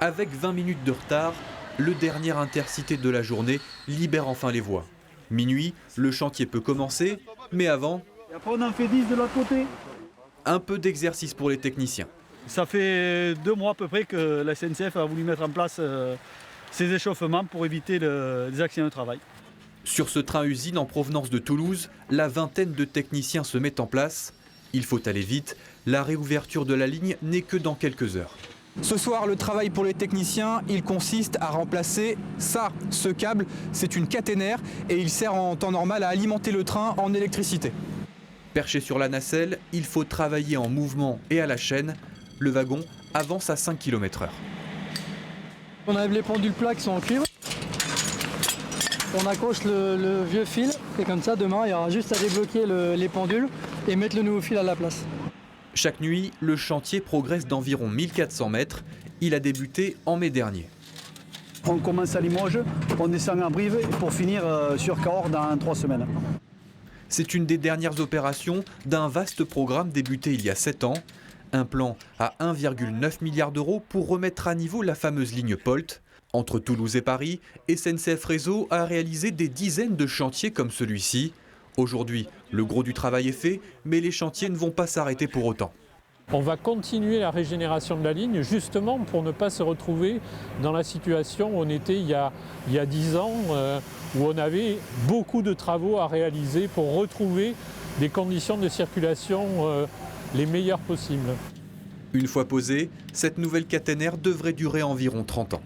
Avec 20 minutes de retard, le dernier intercité de la journée libère enfin les voies. Minuit, le chantier peut commencer, mais avant, Et après on en fait 10 de l'autre côté. un peu d'exercice pour les techniciens. Ça fait 2 mois à peu près que la SNCF a voulu mettre en place ces échauffements pour éviter les accidents de travail. Sur ce train-usine en provenance de Toulouse, la vingtaine de techniciens se met en place. Il faut aller vite, la réouverture de la ligne n'est que dans quelques heures. Ce soir, le travail pour les techniciens, il consiste à remplacer ce câble. C'est une caténaire et il sert en temps normal à alimenter le train en électricité. Perché sur la nacelle, il faut travailler en mouvement et à la chaîne. Le wagon avance à 5 km/h. On enlève les pendules plats qui sont en cuivre. On accroche le vieux fil et comme ça demain il y aura juste à débloquer les pendules et mettre le nouveau fil à la place. Chaque nuit, le chantier progresse d'environ 1400 mètres. Il a débuté en mai dernier. On commence à Limoges, on descend à Brive pour finir sur Cahors dans 3 semaines. C'est une des dernières opérations d'un vaste programme débuté il y a 7 ans. Un plan à 1,9 milliard d'euros pour remettre à niveau la fameuse ligne POLT. Entre Toulouse et Paris, SNCF Réseau a réalisé des dizaines de chantiers comme celui-ci. Aujourd'hui, le gros du travail est fait, mais les chantiers ne vont pas s'arrêter pour autant. On va continuer la régénération de la ligne justement pour ne pas se retrouver dans la situation où on était il y a 10 ans, où on avait beaucoup de travaux à réaliser pour retrouver des conditions de circulation les meilleures possibles. Une fois posée, cette nouvelle caténaire devrait durer environ 30 ans.